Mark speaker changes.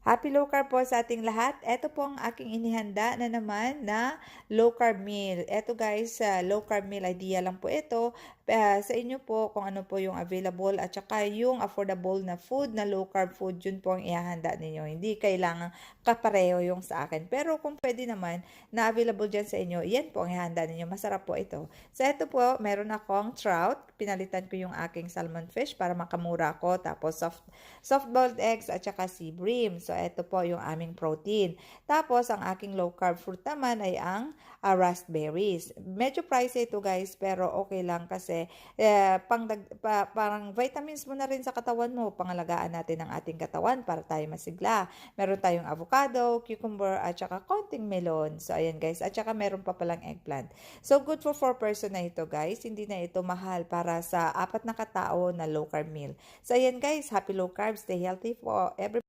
Speaker 1: Happy low carb po sa ating lahat. Ito po ang aking inihanda na naman na low carb meal. Ito guys, low carb meal idea lang po ito. Sa inyo po kung ano po yung available at saka yung affordable na food na low carb food, yun po ang ihahanda ninyo. Hindi kailangan kapareho yung sa akin. Pero kung pwede naman na available dyan sa inyo, yan po ang ihahanda ninyo. Masarap po ito. Sa ito po, meron akong trout. Pinalitan ko yung aking salmon fish para makamura ko. Tapos soft-boiled eggs at saka sea bream. So, ito po yung aming protein. Tapos, ang aking low-carb fruit naman ay ang raspberries. Medyo pricey ito guys, pero okay lang kasi parang vitamins mo na rin sa katawan mo. Pangalagaan natin ang ating katawan para tayo masigla. Meron tayong avocado, cucumber, at saka konting melon. So, ayan guys. At saka meron pa palang eggplant. So, good for 4 person na ito guys. Hindi na ito mahal para sa 4 na katao na low-carb meal. So, ayan guys. Happy low carb. Stay healthy for every